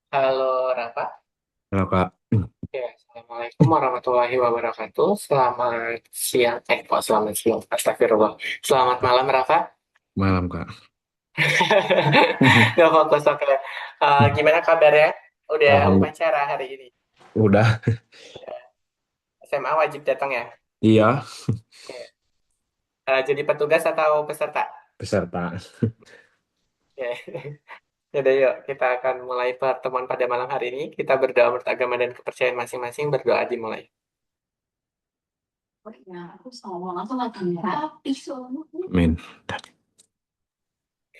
Halo Rafa, Halo Kak. ya, Assalamualaikum warahmatullahi wabarakatuh. Selamat siang, kok selamat siang, astagfirullah. Selamat malam Rafa. Malam Kak. Gak fokus, oke. Gimana kabarnya? Udah Alhamdulillah. upacara hari ini? Udah. SMA wajib datang ya? Iya, Oke. Jadi petugas atau peserta? peserta. Oke. Yaudah yuk, kita akan mulai pertemuan pada malam hari ini. Kita berdoa menurut agama dan kepercayaan masing-masing, berdoa dimulai. Amin.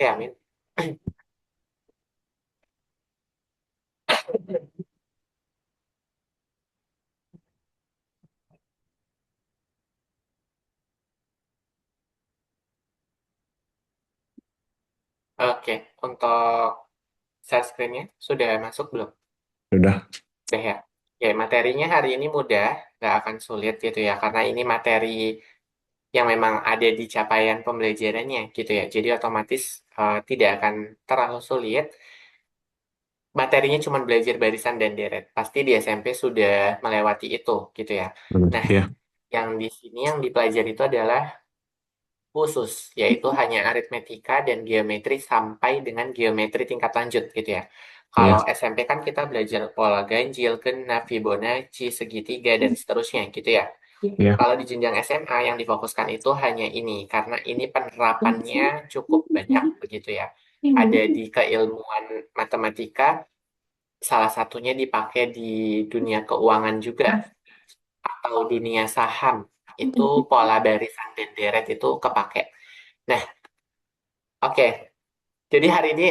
Ya, amin. Oke, untuk share screen-nya sudah masuk belum? Udah. Udah ya. Ya, materinya hari ini mudah, nggak akan sulit gitu ya, karena ini materi yang memang ada di capaian pembelajarannya gitu ya. Jadi otomatis tidak akan terlalu sulit. Materinya cuma belajar barisan dan deret. Pasti di SMP sudah melewati itu gitu ya. Nah, Iya. yang di sini yang dipelajari itu adalah khusus, yaitu hanya aritmetika dan geometri sampai dengan geometri tingkat lanjut gitu ya. Kalau Iya. SMP kan kita belajar pola ganjil, genap, Fibonacci, segitiga, dan seterusnya gitu ya. Iya. Kalau di jenjang SMA yang difokuskan itu hanya ini, karena ini penerapannya cukup banyak begitu ya. Ada di keilmuan matematika, salah satunya dipakai di dunia keuangan juga, atau dunia saham. Itu pola barisan dan deret itu kepake. Nah, oke. Jadi hari ini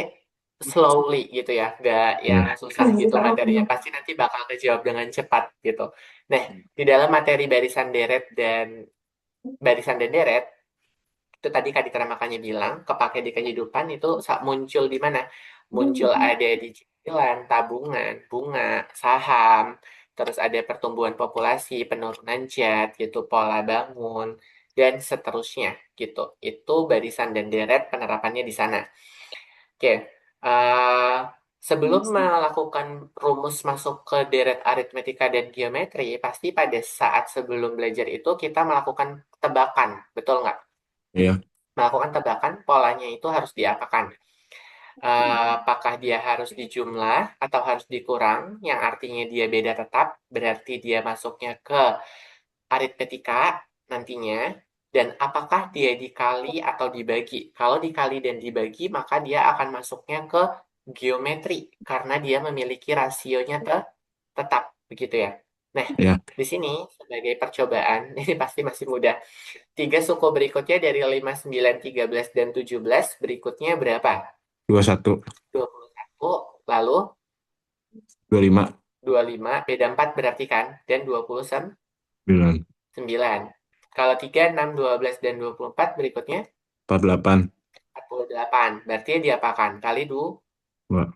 slowly gitu ya, nggak yang Iya. susah gitu materinya. Pasti nanti bakal kejawab dengan cepat gitu. Nah, di dalam materi barisan dan deret, itu tadi Kak Ditra makanya bilang, kepake di kehidupan itu muncul di mana? Muncul ada di cicilan, tabungan, bunga, saham, terus ada pertumbuhan populasi, penurunan zat gitu, pola bangun, dan seterusnya gitu. Itu barisan dan deret penerapannya di sana. Oke, eh, sebelum melakukan rumus masuk ke deret aritmetika dan geometri, pasti pada saat sebelum belajar itu kita melakukan tebakan, betul nggak? Iya. Melakukan tebakan, polanya itu harus diapakan? Apakah dia harus dijumlah atau harus dikurang, yang artinya dia beda tetap, berarti dia masuknya ke aritmetika nantinya, dan apakah dia dikali atau dibagi. Kalau dikali dan dibagi, maka dia akan masuknya ke geometri, karena dia memiliki rasionya tetap, begitu ya. Nah, Iya. di sini sebagai percobaan, ini pasti masih mudah. Tiga suku berikutnya dari 5, 9, 13, dan 17, berikutnya berapa? 21. 21, lalu 25. 25, beda 4 berarti kan? Dan 29. 9. Kalau 3, 6, 12, dan 24 berikutnya 48. 48. Berarti dia diapakan? Dua.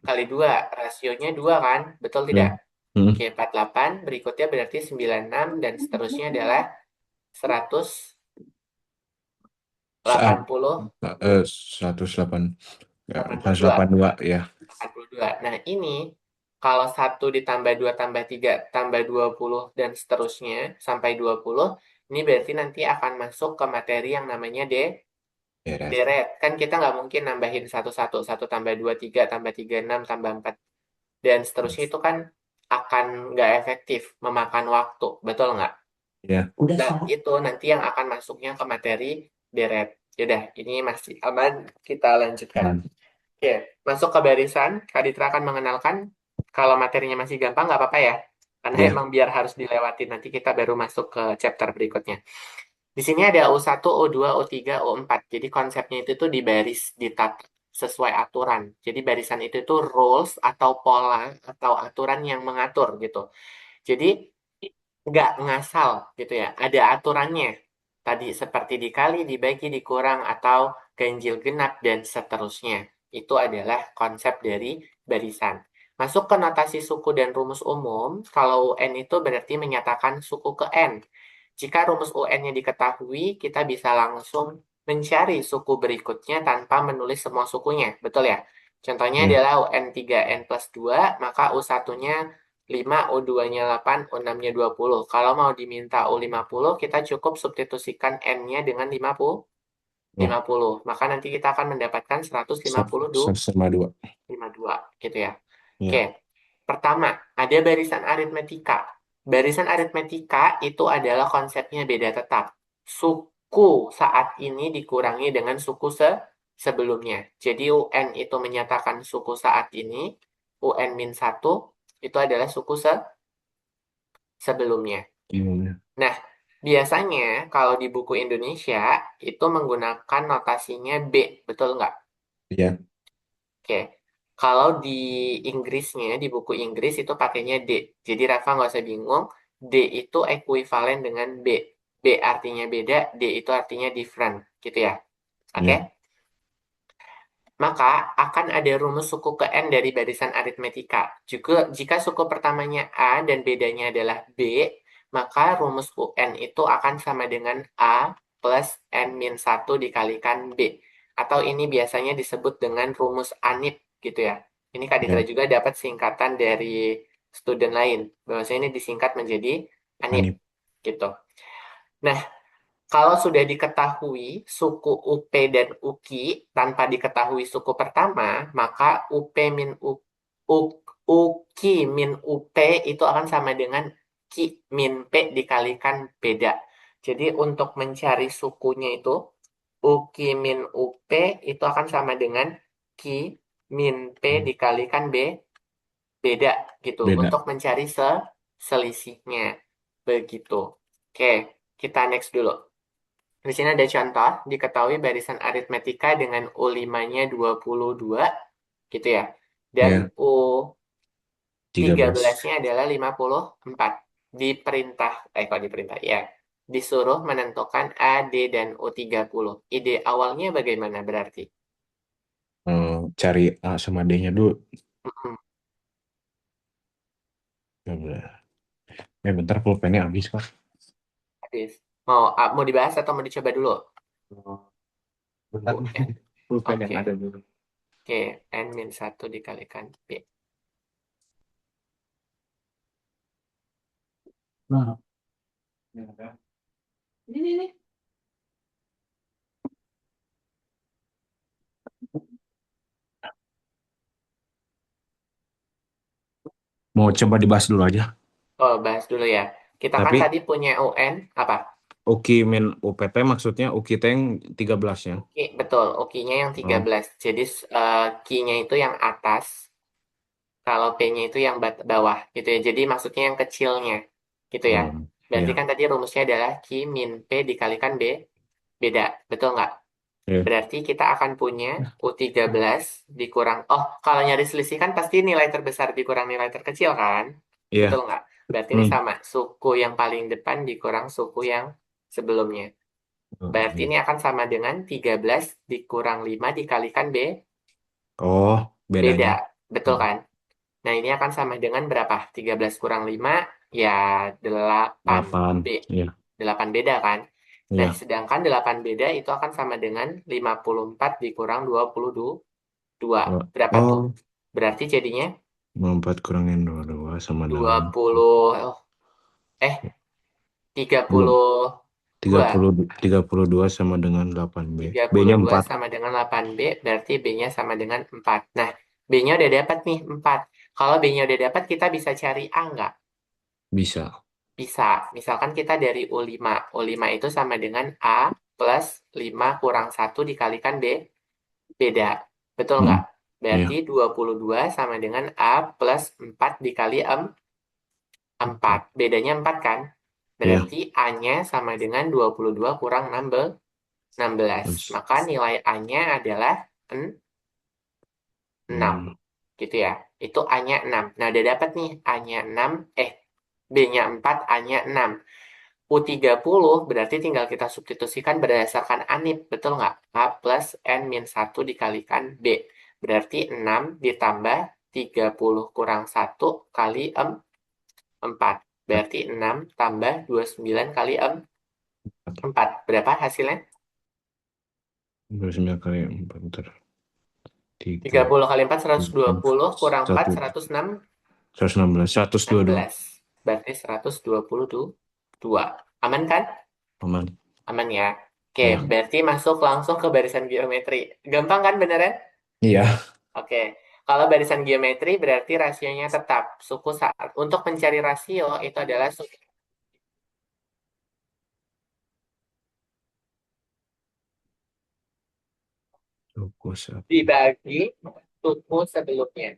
Kali 2. Rasionya 2 kan? Betul tidak? Iya. Hmm. Oke, 48. Berikutnya berarti 96 dan seterusnya adalah Saat 180, 108. Ya, 82. 182 ya. 82. Nah, ini kalau 1 ditambah 2 tambah 3 tambah 20 dan seterusnya sampai 20, ini berarti nanti akan masuk ke materi yang namanya Beres. deret. Kan kita nggak mungkin nambahin satu-satu. Satu tambah 2 3 tambah 3 6 tambah 4 dan seterusnya itu kan akan nggak efektif, memakan waktu. Betul nggak? Ya. Dan itu nanti yang akan masuknya ke materi deret. Yaudah, ini masih aman. Kita lanjutkan. Aman. Oke, masuk ke barisan. Kak Ditra akan mengenalkan, kalau materinya masih gampang nggak apa-apa ya. Karena Ya. emang biar harus dilewatin. Nanti kita baru masuk ke chapter berikutnya. Di sini ada U1, U2, U3, U4. Jadi konsepnya itu tuh di baris, ditata sesuai aturan. Jadi barisan itu tuh rules atau pola atau aturan yang mengatur gitu. Jadi nggak ngasal gitu ya. Ada aturannya. Tadi seperti dikali, dibagi, dikurang, atau ganjil genap, dan seterusnya. Itu adalah konsep dari barisan. Masuk ke notasi suku dan rumus umum, kalau UN itu berarti menyatakan suku ke N. Jika rumus UN-nya diketahui, kita bisa langsung mencari suku berikutnya tanpa menulis semua sukunya. Betul ya? Contohnya Ya. adalah UN 3N plus 2, maka U1-nya 5, U2-nya 8, U6-nya 20. Kalau mau diminta U50, kita cukup substitusikan N-nya dengan 50, Oh, 50. Maka nanti kita akan mendapatkan 150 sama dua. 52 gitu ya. Oke, Ya. pertama ada barisan aritmetika. Barisan aritmetika itu adalah konsepnya beda tetap. Suku saat ini dikurangi dengan suku sebelumnya. Jadi UN itu menyatakan suku saat ini, UN-1 itu adalah suku sebelumnya. Gimana? Nah, biasanya kalau di buku Indonesia itu menggunakan notasinya B, betul nggak? Ya. Oke, kalau di Inggrisnya, di buku Inggris itu pakainya D. Jadi Rafa nggak usah bingung, D itu ekuivalen dengan B. B artinya beda, D itu artinya different, gitu ya. Oke, Ya. maka akan ada rumus suku ke N dari barisan aritmetika. Juga jika suku pertamanya A dan bedanya adalah B, maka rumus UN itu akan sama dengan A plus N-1 dikalikan B. Atau ini biasanya disebut dengan rumus ANIP gitu ya. Ini Kak Ditra Ya. juga dapat singkatan dari student lain. Bahwasanya ini disingkat menjadi ANIP Anip. gitu. Nah, kalau sudah diketahui suku UP dan UKI tanpa diketahui suku pertama, maka UP min UKI min UP itu akan sama dengan Ki min P dikalikan beda. Jadi untuk mencari sukunya itu, UKI min UP itu akan sama dengan Ki min P dikalikan beda gitu. Beda. Untuk mencari selisihnya. Begitu. Oke, kita next dulu. Di sini ada contoh, diketahui barisan aritmetika dengan U5-nya 22, gitu ya. Dan Ya. U13-nya 13. adalah 54. Diperintah, kok diperintah? Ya, disuruh menentukan A, D, dan U30. Ide awalnya bagaimana berarti? Cari A sama D-nya dulu. Mm-mm, 13. Bentar pulpennya habis kok. habis. Mau dibahas atau mau dicoba dulu? Oh, bentar nih. UN. Pulpen yang Oke, ada dulu. oke. N-1 dikalikan B. Nah, ya udah. Ini. Mau coba dibahas dulu aja. Oh, bahas dulu ya. Kita kan Tapi tadi punya UN, apa? UKI min UPT maksudnya UKI T yang 13 ya. Oke, betul. Oke-nya yang tiga Oh, belas. Jadi Q-nya itu yang atas, kalau P-nya itu yang bawah gitu ya. Jadi maksudnya yang kecilnya gitu ya. oh, Berarti iya. kan tadi rumusnya adalah Q min P dikalikan B, beda. Betul nggak? Iya. Berarti kita akan punya U13 dikurang. Oh, kalau nyari selisih kan pasti nilai terbesar dikurang nilai terkecil kan? Betul Iya. nggak? Berarti ini Hmm. sama. Suku yang paling depan dikurang suku yang sebelumnya. Oh, Berarti iya. ini akan sama dengan 13 dikurang 5 dikalikan B, Oh, beda. bedanya. Betul Hmm. kan? Nah, ini akan sama dengan berapa? 13 kurang 5, ya 8 8. B. Iya. 8 beda kan? Nah, Iya. sedangkan 8 beda itu akan sama dengan 54 dikurang 22. Oh, Berapa tuh? oh, Berarti jadinya 4 kurangin 22 sama dua dengan puluh eh tiga belum. puluh tiga dua puluh 32 sama dengan 8B. tiga puluh B-nya dua 4 sama dengan 8B, berarti B-nya sama dengan 4. Nah, B-nya udah dapat nih, 4. Kalau B-nya udah dapat, kita bisa cari A nggak? bisa. Bisa. Misalkan kita dari U5. U5 itu sama dengan A plus 5 kurang 1 dikalikan B. Beda. Betul nggak? Hmm. Berarti Iya. 22 sama dengan A plus 4 dikali 4. 4. Bedanya 4 kan? Iya. Berarti A-nya sama dengan 22 kurang 16. Terus, Maka nilai A-nya adalah 6 hmm. gitu ya. Itu A-nya 6. Nah, udah dapat nih A-nya 6, B-nya 4, A-nya 6. U30 berarti tinggal kita substitusikan berdasarkan ANIP, betul nggak? A plus N-1 dikalikan B. Berarti 6 ditambah 30 kurang 1 kali 4. Berarti 6 tambah 29 kali 4. Berapa hasilnya? 29 kali 4. Bentar. tiga 30 kali 4, 120, kurang 4, satu 106, 116 122 16. Berarti 122. Aman kan? aman Aman ya. Oke, ya. berarti masuk langsung ke barisan geometri. Gampang kan beneran? Iya. Oke. Kalau barisan geometri berarti rasionya tetap suku saat. Untuk mencari rasio itu adalah suku Suku satu. dibagi suku sebelumnya.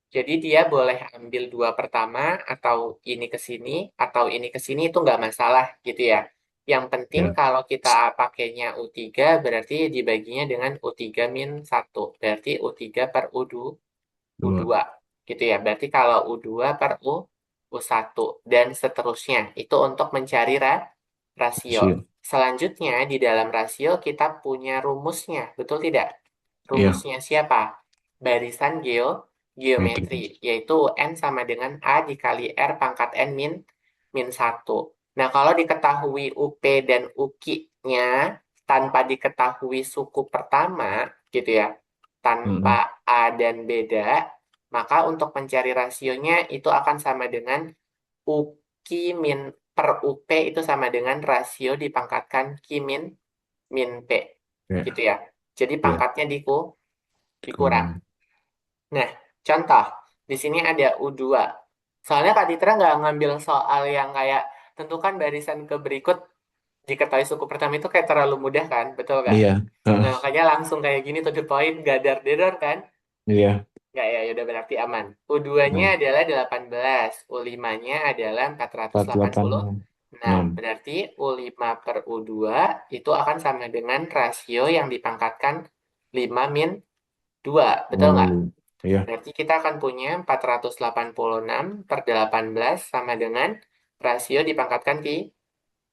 Jadi dia boleh ambil dua pertama atau ini ke sini atau ini ke sini itu nggak masalah gitu ya. Yang penting Ya, kalau kita pakainya U3 berarti dibaginya dengan U3 min 1. Berarti U3 per dua U2 gitu ya. Berarti kalau U2 per U1 dan seterusnya. Itu untuk mencari rasio. hasil. Selanjutnya di dalam rasio kita punya rumusnya, betul tidak? Iya, Rumusnya siapa? Barisan metrik. geometri, yaitu N sama dengan A dikali R pangkat N min 1. Nah, kalau diketahui UP dan UQ-nya tanpa diketahui suku pertama, gitu ya, tanpa Mm-mm. A dan beda, maka untuk mencari rasionya itu akan sama dengan UQ min per UP itu sama dengan rasio dipangkatkan Q min P, gitu Ya, ya. Jadi ya. pangkatnya dikurang. Kurang. Nah, contoh, di sini ada U2. Soalnya Kak Ditra nggak ngambil soal yang kayak tentukan barisan ke berikut diketahui suku pertama itu kayak terlalu mudah kan, betul nggak? Iya. Nah, makanya langsung kayak gini to the point, gadar-dedor kan? Iya. Nggak ya, udah berarti aman. U2-nya Nah, adalah 18, U5-nya adalah 486. 486. Berarti U5 per U2 itu akan sama dengan rasio yang dipangkatkan 5 min 2, betul nggak? Oh, iya. Berarti kita akan punya 486 per 18 sama dengan rasio dipangkatkan 3.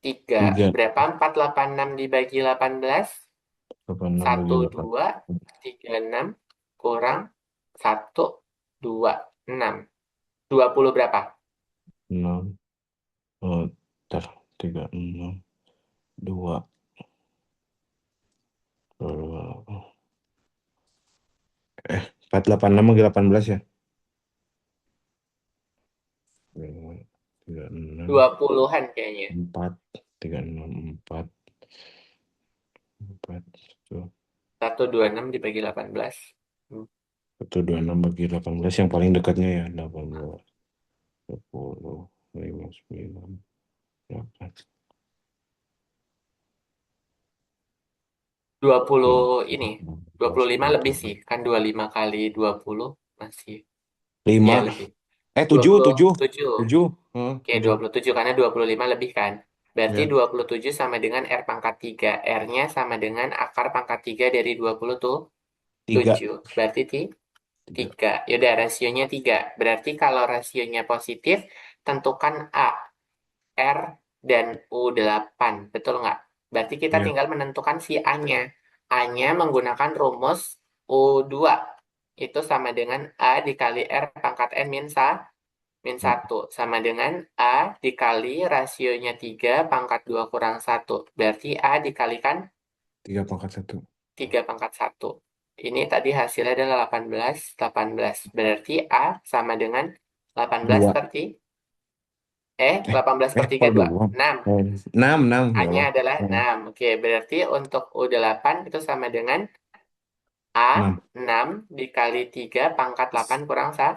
Tiga. Berapa 486 dibagi 18? 86 bagi 1, 8. 2, 3, 6, kurang 1, 2, 6. 20 berapa? 6. Oh, ntar. 3, 6. 2. 486 bagi 18 ya? 3, 6. 20-an kayaknya. 4. 3, 6, 4. 4. 126 dibagi 18. Hmm. 126 bagi 18 yang paling dekatnya ya 18 10 5 9 8 20 9 ini. 11 25 lebih sih. 12 Kan 25 kali 20 masih. Ya 5 lebih. 7 7 27. 7 Oke, 7 27 karena 25 lebih kan. Berarti ya 27 sama dengan R pangkat 3. R-nya sama dengan akar pangkat 3 dari 20 tuh 3 7. Berarti 3 3. Yaudah, rasionya 3. Berarti kalau rasionya positif, tentukan A, R, dan U8. Betul nggak? Berarti kita ya tinggal menentukan si A-nya. A-nya menggunakan rumus U2. Itu sama dengan A dikali R pangkat N min ya 1 sama dengan A dikali rasionya 3 pangkat 2 kurang 1. Berarti A dikalikan 3 pangkat 1 3 pangkat 1. Ini tadi hasilnya adalah 18, 18. Berarti A sama dengan 18 2 per 18 per 3, kok 2. 2 6. 6 6 ya A-nya Allah. adalah 6. Oke, berarti untuk U8 itu sama dengan A 6 6 dikali 3 pangkat 8 kurang 1.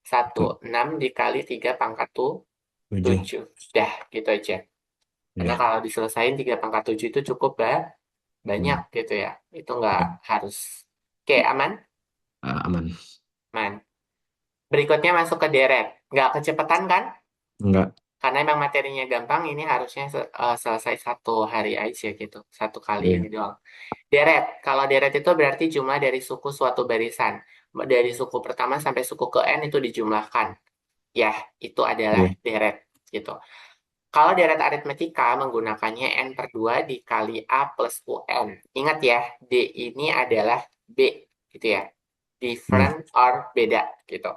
1 6 dikali 3 pangkat 7 7. Dah, gitu aja. Karena ya kalau diselesain 3 pangkat 7 itu cukup banyak hmm. gitu ya. Itu nggak Ya. harus. Oke, aman? Aman Aman. Berikutnya masuk ke deret. Nggak kecepatan kan? enggak Karena emang materinya gampang, ini harusnya selesai satu hari aja gitu. Satu kali ini ya doang. Deret. Kalau deret itu berarti jumlah dari suku suatu barisan. Dari suku pertama sampai suku ke N itu dijumlahkan. Ya, itu adalah ya deret gitu. Kalau deret aritmetika menggunakannya N per 2 dikali A plus UN. Ingat ya, D ini adalah B gitu ya. hmm. Different or beda gitu.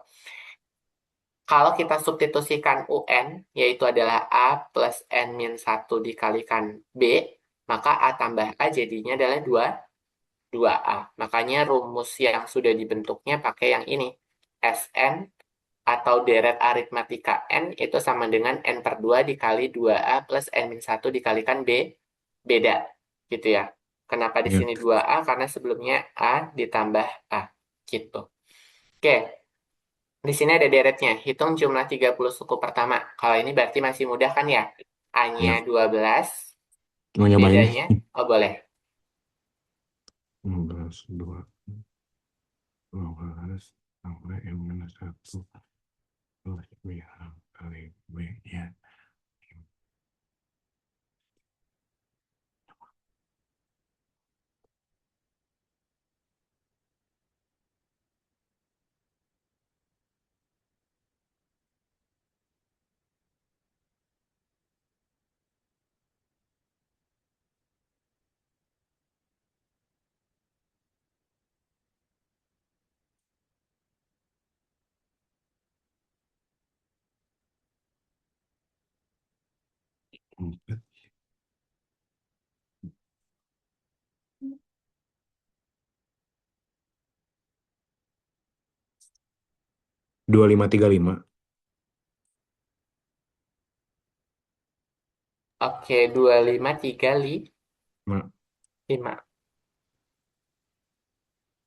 Kalau kita substitusikan UN, yaitu adalah A plus N min 1 dikalikan B, maka A tambah A jadinya adalah 2A. Makanya rumus yang sudah dibentuknya pakai yang ini. Sn atau deret aritmatika N itu sama dengan N per 2 dikali 2A plus N-1 dikalikan beda. Gitu ya. Kenapa di Ya. sini 2A? Karena sebelumnya A ditambah A. Gitu. Oke, di sini ada deretnya. Hitung jumlah 30 suku pertama. Kalau ini berarti masih mudah kan ya? A-nya Ya. 12, Mau nyobain? bedanya, oh boleh. 15, 2, 12, sampai M-1 plus B kali B, ya. 4, 2535. Oke, 2535. Ma,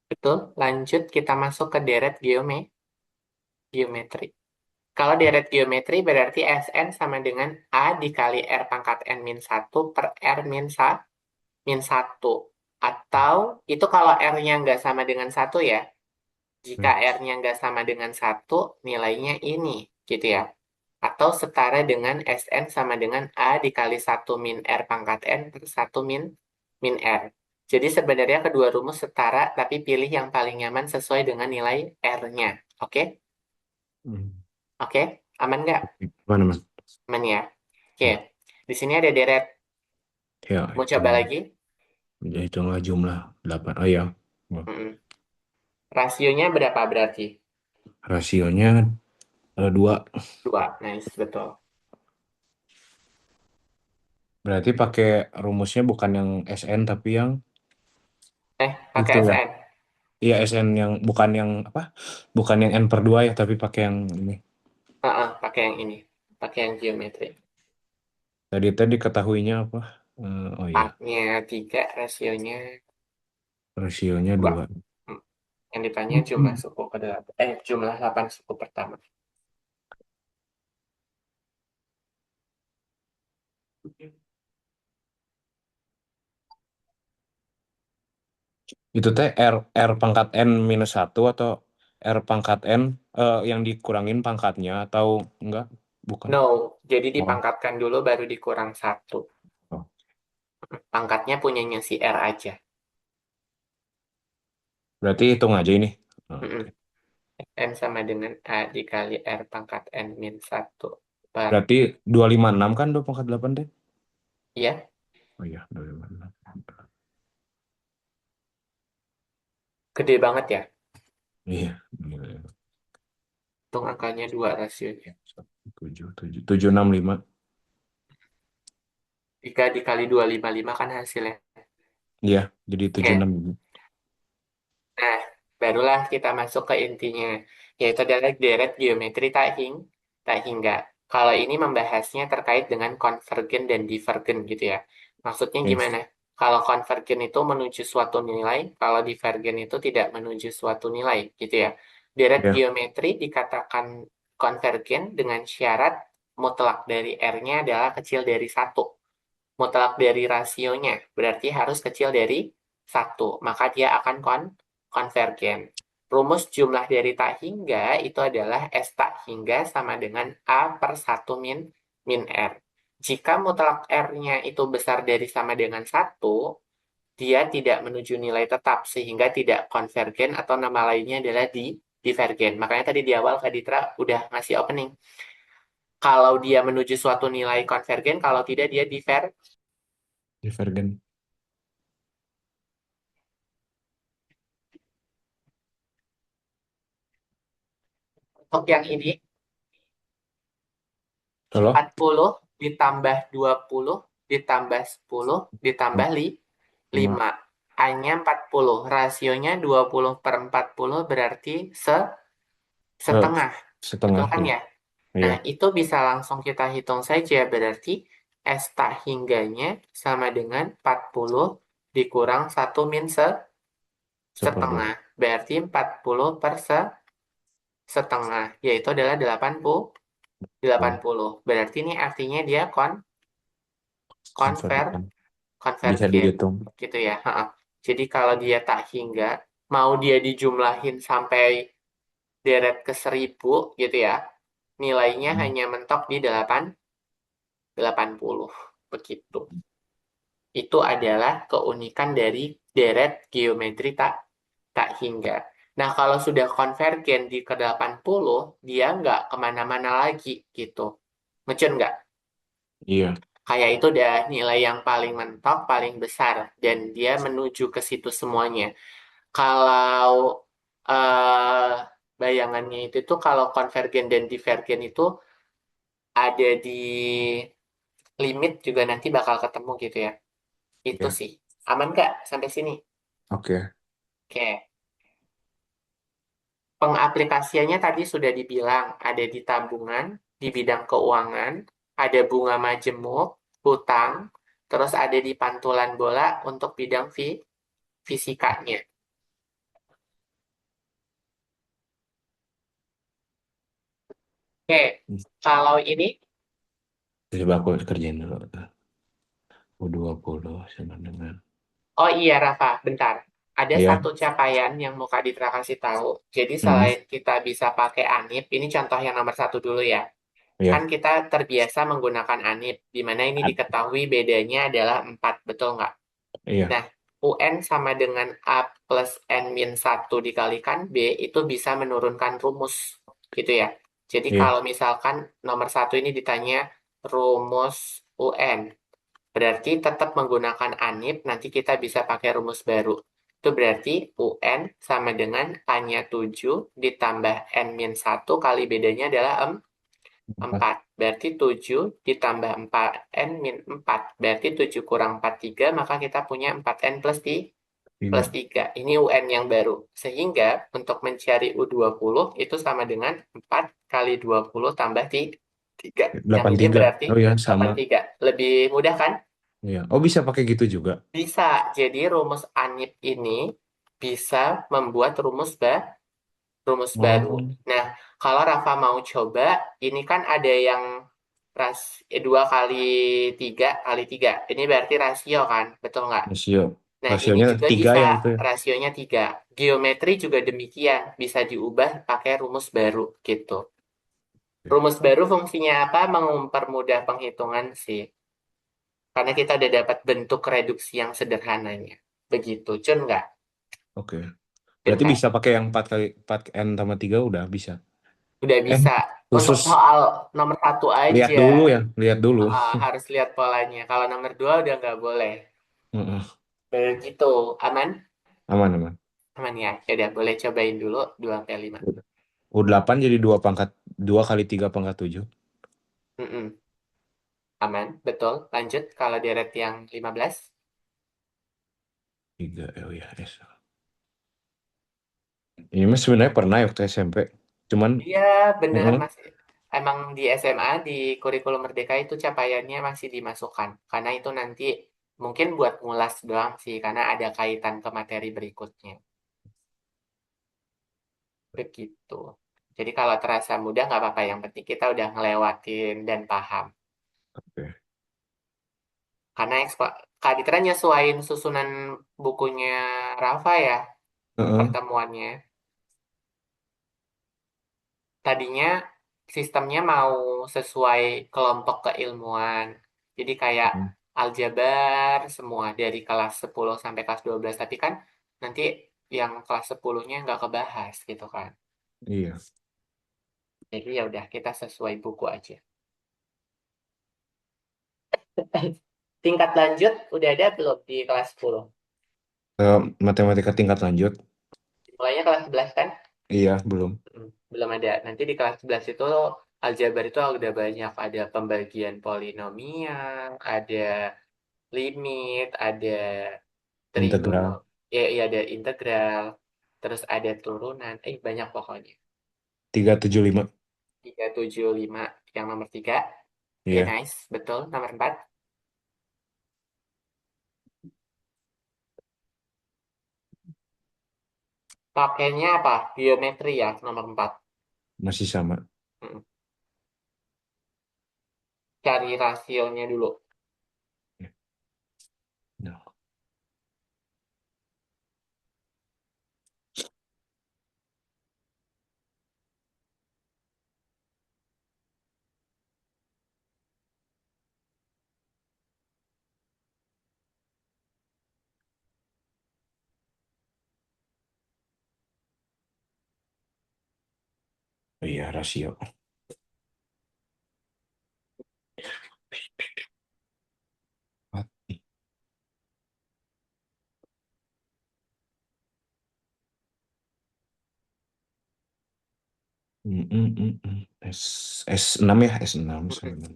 Betul. Lanjut kita masuk ke deret geometri. Kalau deret geometri berarti Sn sama dengan A dikali R pangkat N-1 per R min 1. Atau itu kalau R-nya nggak sama dengan 1 ya. Jika ya. R-nya nggak sama dengan 1, nilainya ini. Gitu ya. Atau setara dengan Sn sama dengan A dikali 1 min R pangkat N per 1 min R. Jadi sebenarnya kedua rumus setara, tapi pilih yang paling nyaman sesuai dengan nilai R-nya. Oke? Hmm. Oke? Aman nggak? Mana, Mas? Aman ya? Oke. Ya, Di sini ada deret. ya, Mau coba hitung. lagi? Ya, hitunglah jumlah 8. Oh ya. Wah, Mm-mm. Rasionya berapa berarti? rasionya 2. 2. Nice, betul. Berarti pakai rumusnya bukan yang SN tapi yang Pakai itu ya. SN. Iya, SN yang bukan yang apa? Bukan yang N per 2 ya, tapi pakai yang ini. Pakai yang ini. Pakai yang geometri. Tadi diketahuinya apa? Oh iya, A-nya 3, rasionya rasionya 2. 2. Yang ditanya jumlah suku kedua. Jumlah 8 suku pertama. Itu teh R pangkat N minus 1 atau R pangkat N yang dikurangin pangkatnya atau enggak? Bukan. No, jadi Oh, dipangkatkan dulu baru dikurang 1. oh. Pangkatnya punyanya si R aja. Berarti hitung aja ini. Oh, Mm-mm. oke. N sama dengan A dikali R pangkat N-1 per. Berarti 256 kan 2 pangkat 8 teh? Ya, Oh iya, 256. gede banget ya. Iya. Hitung angkanya 2 rasionya. 765. 3 dikali 255 kan hasilnya. Iya, jadi 76. Oke, nah barulah kita masuk ke intinya. Yaitu adalah deret geometri tak hingga. Kalau ini membahasnya terkait dengan konvergen dan divergen gitu ya. Maksudnya Oke. gimana? Kalau konvergen itu menuju suatu nilai, kalau divergen itu tidak menuju suatu nilai gitu ya. Deret Ya. geometri dikatakan konvergen dengan syarat mutlak dari R-nya adalah kecil dari 1. Mutlak dari rasionya berarti harus kecil dari 1. Maka dia akan konvergen. Rumus jumlah dari tak hingga itu adalah S tak hingga sama dengan A per 1 min R. Jika mutlak R-nya itu besar dari sama dengan 1, dia tidak menuju nilai tetap sehingga tidak konvergen atau nama lainnya adalah divergen. Makanya tadi di awal Kak Ditra udah ngasih opening. Kalau dia menuju suatu nilai konvergen, kalau tidak dia Divergen. untuk yang ini Kalau 40 ditambah 20 ditambah 10 ditambah lima 5. A-nya 40. Rasionya 20/40 berarti eh, setengah. Betul setengah kan ya. ya? Iya, Nah, itu bisa langsung kita hitung saja. Berarti S tak hingganya sama dengan 40 dikurang 1 - separuh setengah. Berarti 40 per setengah, yaitu adalah 80. Berarti ini artinya dia konver konversi bisa convergent dihitung. gitu ya. Ha-ha. Jadi kalau dia tak hingga, mau dia dijumlahin sampai deret ke 1000 gitu ya, nilainya Hmm. hanya mentok di 80. Begitu. Itu adalah keunikan dari deret geometri tak hingga. Nah, kalau sudah konvergen di ke 80, dia nggak kemana-mana lagi gitu. Ngecun nggak? Iya, Kayak itu udah nilai yang paling mentok, paling besar. Dan dia menuju ke situ semuanya. Kalau eh, bayangannya itu tuh kalau konvergen dan divergen itu ada di limit juga nanti bakal ketemu gitu ya. Itu iya. sih. Aman nggak sampai sini? Oke. Oke. Pengaplikasiannya tadi sudah dibilang ada di tabungan, di bidang keuangan, ada bunga majemuk, hutang, terus ada di pantulan bola untuk bidang fisikanya. Oke, kalau ini, Coba aku kerjain dulu. U20 sama dengan. oh iya Rafa, bentar. Ada Iya. satu capaian yang mau Kak Ditra kasih tahu. Jadi Hmm. selain kita bisa pakai ANIP, ini contoh yang nomor satu dulu ya. Kan Iya. kita terbiasa menggunakan ANIP, di mana ini Ad- diketahui bedanya adalah 4, betul nggak? Iya. Nah, UN sama dengan A plus N min 1 dikalikan B itu bisa menurunkan rumus. Gitu ya. Jadi Iya. kalau misalkan nomor satu ini ditanya rumus UN, berarti tetap menggunakan ANIP, nanti kita bisa pakai rumus baru. Itu berarti UN sama dengan A-nya 7 ditambah N min 1 kali bedanya adalah 4. Berarti 7 ditambah 4N min 4. Berarti 7 kurang 4 3, maka kita punya 4N plus Tiga. 3. Ini UN yang baru. Sehingga untuk mencari U20 itu sama dengan 4 kali 20 tambah 3. Yang Delapan ini tiga. berarti Oh ya, sama. 83. Lebih mudah kan? Iya. Oh, bisa pakai gitu juga. Bisa. Jadi rumus ANIP ini bisa membuat rumus baru. Oh, Nah, kalau Rafa mau coba, ini kan ada yang 2 kali 3 kali 3. Ini berarti rasio kan, betul nggak? rasio. Nah, ini Rasionya juga tiga bisa ya itu ya. rasionya 3. Geometri juga demikian, bisa diubah pakai rumus baru gitu. Oke. Rumus baru fungsinya apa? Mempermudah penghitungan sih. Karena kita udah dapat bentuk reduksi yang sederhananya. Begitu, Cun nggak? Oke. Berarti Bentar. bisa pakai yang 4 kali 4 N tambah 3 udah bisa. Udah Eh, bisa. Untuk khusus soal nomor satu lihat aja. dulu ya, lihat dulu. Harus lihat polanya. Kalau nomor 2 udah nggak boleh. Heeh. Begitu. Aman? Aman, aman. Aman ya? Ya udah, boleh cobain dulu 2 sampai 5. U8 jadi 2 kali 3 pangkat 7. Mm-mm. Aman, betul. Lanjut kalau deret yang 15. 3 oh ya, S. Ini mah sebenarnya pernah ya waktu SMP. Cuman Iya, bener heeh, Mas. Emang di SMA, di kurikulum Merdeka itu capaiannya masih dimasukkan. Karena itu nanti mungkin buat ngulas doang sih, karena ada kaitan ke materi berikutnya. Begitu. Jadi kalau terasa mudah nggak apa-apa. Yang penting kita udah ngelewatin dan paham. oke. Karena Kak Ditra nyesuaiin susunan bukunya Rafa ya, Heeh. pertemuannya. Tadinya sistemnya mau sesuai kelompok keilmuan. Jadi kayak Heeh. aljabar semua dari kelas 10 sampai kelas 12. Tapi kan nanti yang kelas 10-nya nggak kebahas gitu kan. Iya. Jadi ya udah kita sesuai buku aja. Tingkat lanjut udah ada belum di kelas 10? Matematika tingkat lanjut. Mulainya kelas 11 kan? Iya, belum. Belum ada. Nanti di kelas 11 itu Aljabar itu udah banyak, ada pembagian polinomial, ada limit, ada trigono, Integral. ya ada integral, terus ada turunan, banyak pokoknya. 375. 375 yang nomor 3. Oke, Iya, nice, betul. Nomor 4. Pakainya apa? Geometri ya, nomor 4. masih sama. Mm. Cari rasionya dulu. Ya. Oh iya, rasio. S6 ya, S6 Mm-mm. sama dengan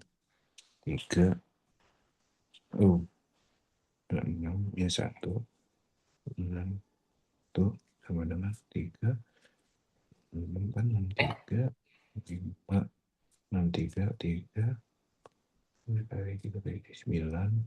3. Oh, 6 ya 1. 6 tuh sama dengan 3. 6 kan 6, Eh, 3. 5, 6, 3, 3. Kali 3 kali 9.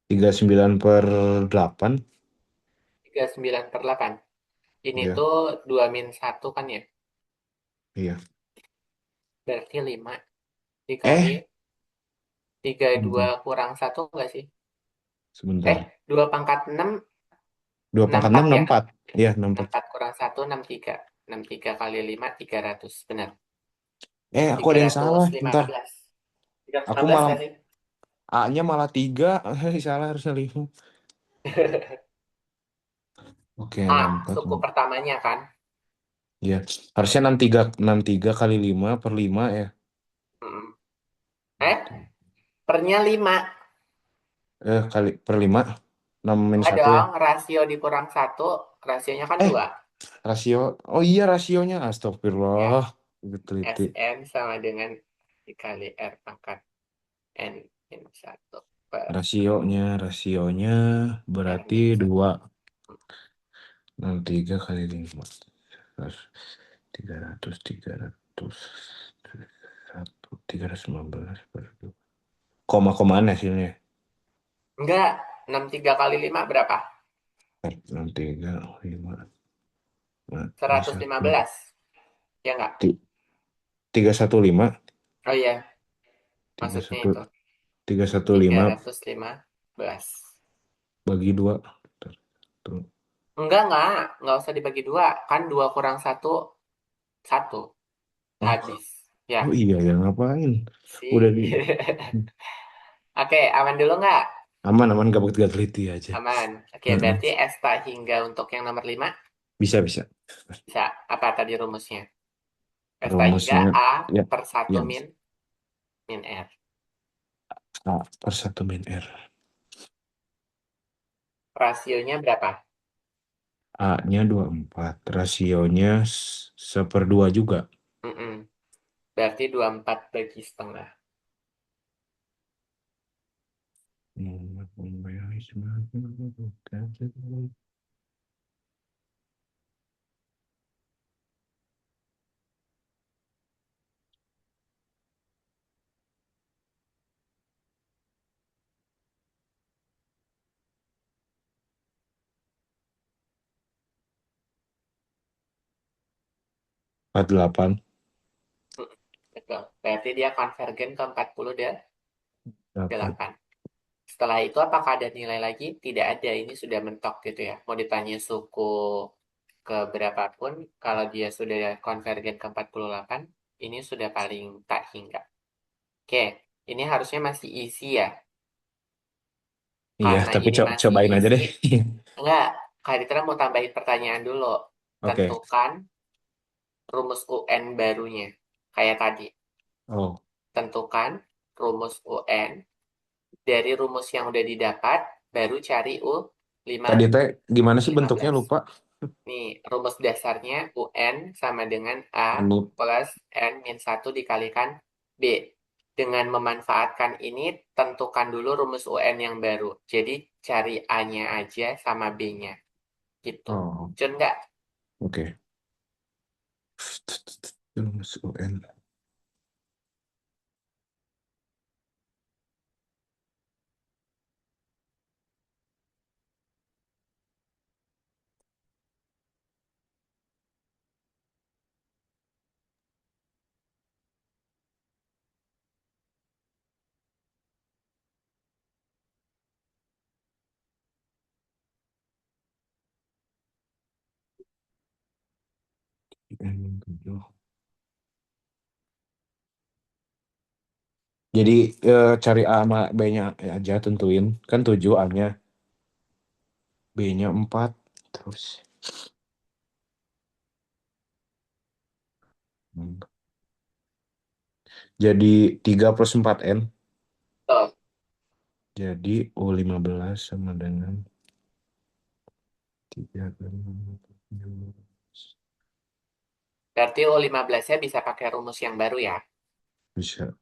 39/8. 39/8. Ini Ya, tuh 2-1 kan ya? iya. Berarti 5 dikali Eh, 32 bentar. kurang 1 enggak sih? Sebentar. 2 pangkat 6, 2 pangkat 6, 64 ya? 64. Iya, 64. 64 kurang 1, 63. 63 kali 5, 300. Benar. Aku Tiga ada yang ratus salah. lima Bentar. belas. Tiga ratus Aku lima belas malah nggak sih? A-nya malah 3. Salah harusnya 5. Oke, A, 64. suku pertamanya kan? Iya. Harusnya 63, 63 kali 5 per 5 ya. Mm. Pernya 5. Kali per 5. 6 minus Enggak 1 ya. dong, rasio dikurang 1, rasionya kan Eh, 2. rasio. Oh iya, rasionya. Ya, Astagfirullah. Teliti. Sn sama dengan dikali R pangkat N minus 1 per Rasionya R berarti minus 1. 2. 63 kali 5. 300, 300. 315 per 2. Koma-komaan hasilnya. Enggak, 63 kali 5 berapa? 63, 5. Ini Seratus lima 1. belas. Ya enggak? 315. Oh iya, tiga maksudnya satu itu. tiga satu tiga lima ratus lima belas. bagi 2. Tuh. Enggak usah dibagi 2. Kan 2 kurang 1, 1. Oh, Habis. Ya, oh iya ya, ngapain? Udah di sih. Oke, aman dulu nggak? aman aman, gak begitu teliti aja. Aman. Oke, Heeh. berarti esta hingga untuk yang nomor 5 Bisa bisa. bisa. Apa tadi rumusnya? Esta hingga Rumusnya A ya, per satu ya min R. A per 1 min R. Rasionya berapa? A-nya 24. Rasionya 1/2 juga. Mm-mm. Berarti 24 bagi setengah. Hmm, 48. Mm-mm. Betul. Berarti dia konvergen ke 40 dan Dapat. 8. Setelah itu apakah ada nilai lagi? Tidak ada. Ini sudah mentok gitu ya. Mau ditanya suku ke berapapun, kalau dia sudah konvergen ke 48, ini sudah paling tak hingga. Oke, ini harusnya masih isi ya. Iya, Karena tapi ini masih cobain aja isi, deh. enggak, Kak Ditra mau tambahin pertanyaan dulu. Oke. Tentukan rumus UN barunya. Kayak tadi. Oh, Tentukan rumus UN. Dari rumus yang udah didapat, baru cari tadi teh gimana sih bentuknya U15. lupa? Nih, rumus dasarnya UN sama dengan A Anu, plus N-1 dikalikan B. Dengan memanfaatkan ini, tentukan dulu rumus UN yang baru. Jadi, cari A-nya aja sama B-nya. Gitu. oh, Cun nggak? oke. Rumus UN. UN 7. Jadi cari A sama B-nya aja tentuin. Kan 7 A-nya. B-nya 4. Terus. Hmm. Jadi 3 plus 4N. Tuh. Jadi U15 sama dengan 3 kali 17. Berarti U15-nya bisa pakai rumus yang baru ya. Bisa.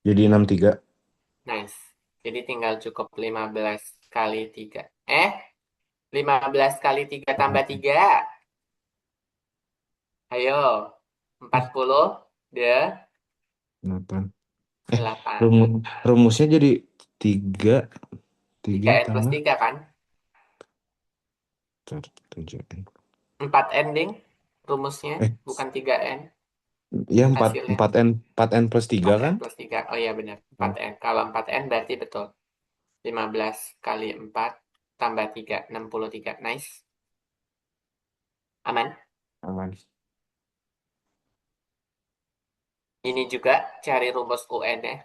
Jadi 63. Nice. Jadi tinggal cukup 15 kali 3. 15 kali 3 tambah 3. Ayo. 40 8. Eh, 8. rumusnya jadi 3 3 3N plus tambah 3 kan? 7. 4 ending rumusnya, Eh, bukan 3N ya 4 hasilnya. 4N 4N plus 3 4N kan? plus 3. Oh iya benar, Hmm, 4N. Kalau 4N berarti betul. 15 kali 4 tambah 3, 63. Nice. Aman. aman. Ini juga cari rumus UN ya.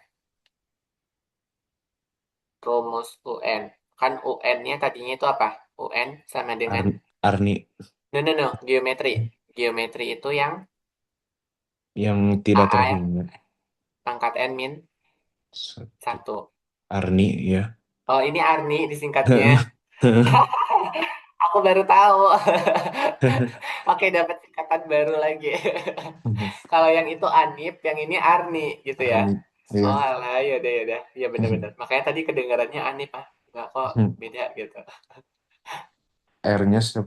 Rumus UN. Kan UN-nya tadinya itu apa? UN sama dengan Arni no no no, geometri. Geometri itu yang yang tidak AA ya, terhingga. pangkat N min Satu. 1. Arni ya. Oh, ini Arni disingkatnya. Aku baru tahu. Oke, dapat singkatan baru lagi. Kalau yang itu Anip, yang ini Arni gitu ya. Arni Oh, ya. alah, ya deh, ya deh. Ya bener-bener. Makanya tadi kedengarannya Anip ah. Enggak kok beda gitu. R-nya 1/2.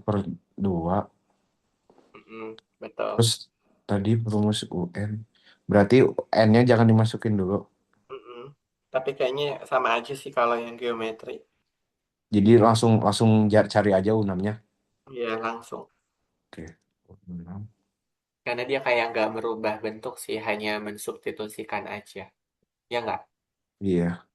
Mm-mm, betul. Terus tadi rumus UN. Berarti N-nya jangan dimasukin dulu. Mm-mm. Tapi kayaknya sama aja sih kalau yang geometri. Jadi langsung langsung cari aja U6-nya. Ya langsung. Oke. U6. Karena dia kayak nggak merubah bentuk sih, hanya mensubstitusikan aja. Ya nggak? Iya.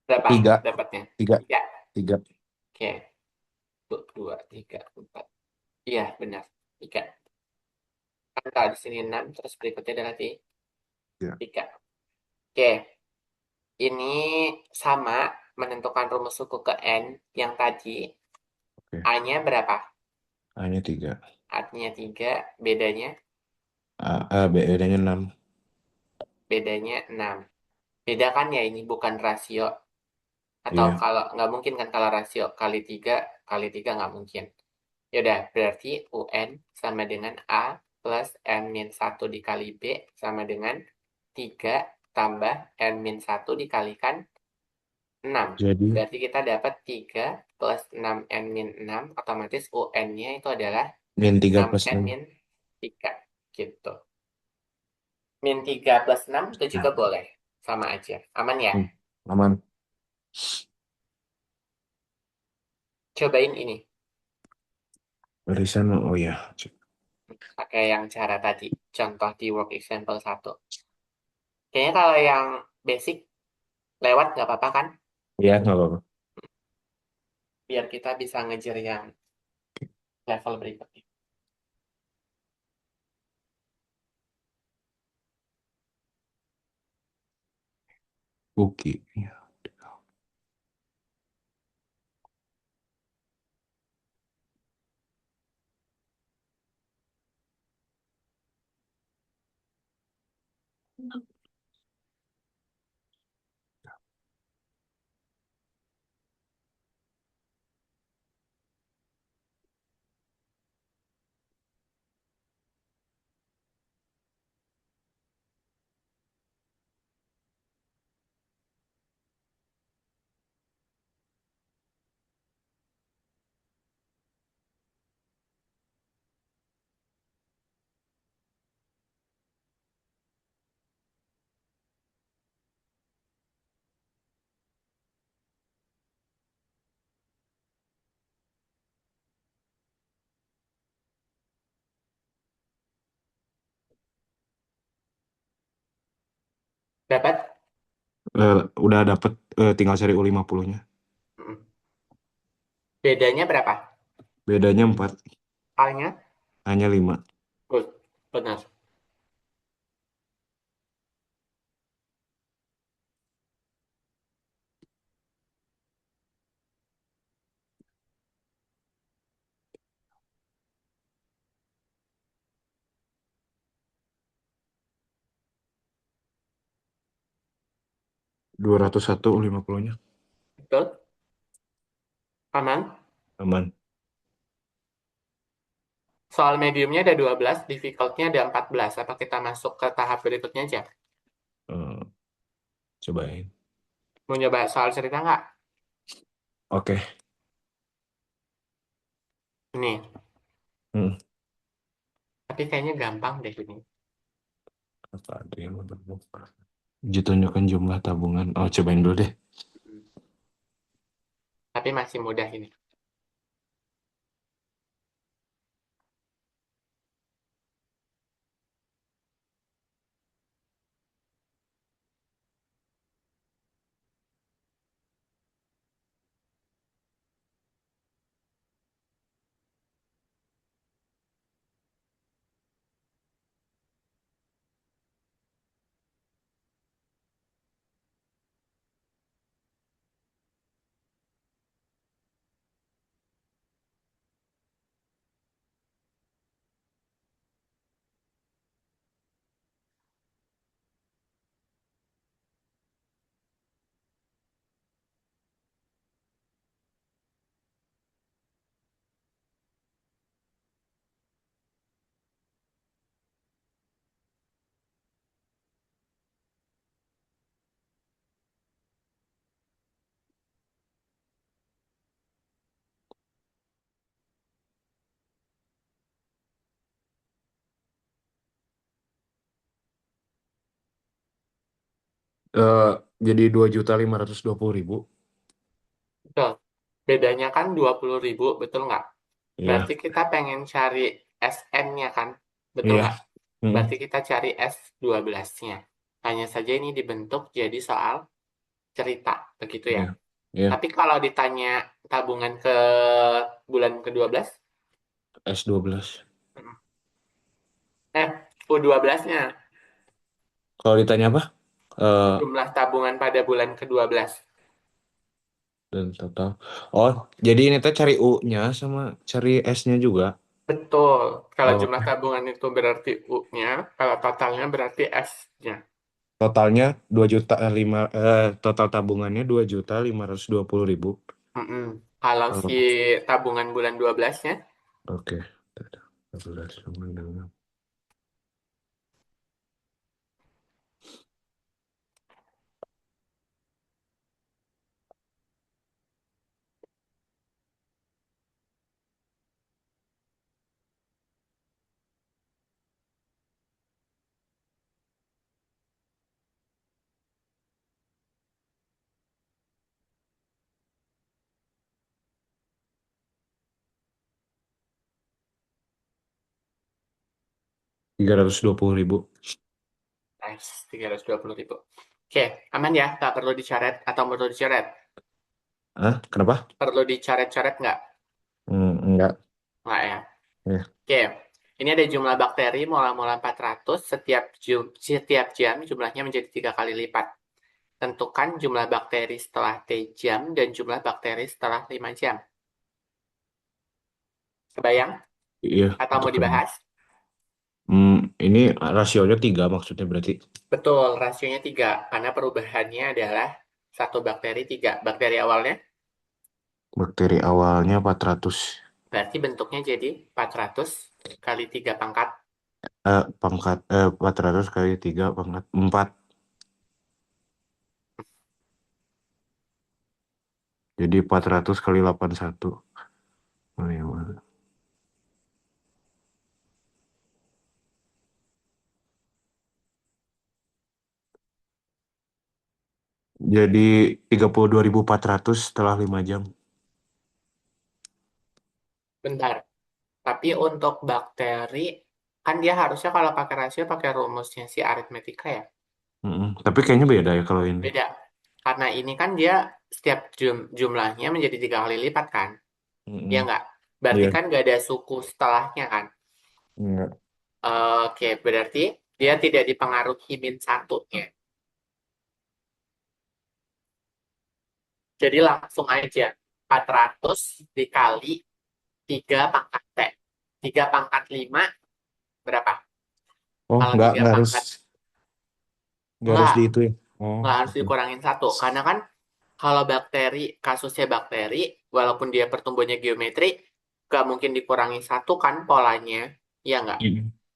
Berapa Tiga. dapatnya? Tiga. Tiga. Tiga. Oke. Dua, tiga, empat. Iya, benar. Tiga. Kan kalau di sini enam, terus berikutnya adalah Ya. tiga. Oke. Ini sama menentukan rumus suku ke N yang tadi. Oke. A-nya berapa? A-nya 3. A-nya tiga. Bedanya? B-nya 6. Bedanya 6. Beda kan ya ini bukan rasio. Atau Iya. kalau nggak mungkin kan kalau rasio kali 3 nggak mungkin. Yaudah, berarti UN sama dengan A plus N-1 dikali B sama dengan 3 tambah N min 1 dikalikan 6. Jadi Berarti kita dapat 3 plus 6 N min 6. Otomatis UN-nya itu adalah min 3 6 plus N 6. min 3. Gitu. Min 3 plus 6 itu juga Nah, boleh. Sama aja. Aman ya? aman. Cobain ini. Barisan, oh ya. Pakai yang cara tadi. Contoh di work example 1. Kayaknya kalau yang basic lewat nggak apa-apa kan? Ya, nggak apa-apa. Biar kita bisa ngejar yang level berikutnya. Oke. Ya. Dapat? Udah dapet, tinggal cari U50-nya. Mm. Bedanya berapa? Bedanya 4, Kalinya? hanya 5. Good. Benar. 201 U50-nya. Betul? Aman? Aman. Soal mediumnya ada 12, difficultnya ada 14. Apa kita masuk ke tahap berikutnya aja? Eh, cobain. Mau nyoba soal cerita nggak? Oke. Ini. Hmm. Tapi kayaknya gampang deh ini. Apa ada yang berbuka? Ditunjukkan jumlah tabungan. Oh, cobain dulu deh. Mm. Tapi masih mudah ini. Eh, jadi 2.520.000. Betul. Bedanya kan 20.000, betul nggak? Iya, Berarti kita pengen cari SN-nya kan? Betul iya. nggak? Hmm. Berarti kita cari S12-nya. Hanya saja ini dibentuk jadi soal cerita, begitu ya. Iya, iya. Tapi kalau ditanya tabungan ke bulan ke-12, S12. U12-nya, Kalau ditanya apa? Eh, jumlah tabungan pada bulan ke-12. dan total. Oh, jadi ini teh cari U-nya sama cari S-nya juga. Betul. Kalau Oh, jumlah tabungan itu berarti U-nya, kalau totalnya berarti S-nya. totalnya 2 juta 5, total tabungannya 2.520.000. Mm-mm. Kalau si Oh, tabungan bulan 12-nya, oke. 12 sama dengan 320.000. Nice, 320.000. Oke, aman ya? Nggak perlu dicoret atau perlu dicoret? Ah, kenapa? Perlu dicoret-coret nggak? Enggak. Nggak ya? Ya. Oke, ini ada jumlah bakteri molar-molar 400, setiap jam jumlahnya menjadi 3 kali lipat. Tentukan jumlah bakteri setelah T jam dan jumlah bakteri setelah 5 jam. Kebayang? Iya, Atau itu mau kan. dibahas? Ini rasionya 3 maksudnya berarti. Betul, rasionya 3. Karena perubahannya adalah satu bakteri 3. Bakteri awalnya Bakteri awalnya 400. berarti bentuknya jadi 400 kali 3 pangkat. Pangkat 400 kali 3 pangkat 4. Jadi 400 kali 81. Oh, iya, bener. Jadi 32.400 setelah 5 jam. Bentar. Tapi untuk bakteri, kan dia harusnya kalau pakai rasio pakai rumusnya si aritmetika ya. Tapi kayaknya beda ya kalau ini. Beda. Karena ini kan dia setiap jumlahnya menjadi 3 kali lipat kan. Ya Mm-mm. nggak? Berarti Iya, kan nggak ada suku setelahnya kan. enggak. Oke, berarti dia tidak dipengaruhi min satunya. Jadi langsung aja 400 dikali 3 pangkat T. 3 pangkat 5 berapa? Oh, Kalau enggak, 3 pangkat enggak harus enggak, di itu ya. Oh, nggak harus oke. dikurangin satu. Karena kan kalau bakteri, kasusnya bakteri, walaupun dia pertumbuhannya geometri, nggak mungkin dikurangi satu kan polanya. Iya nggak?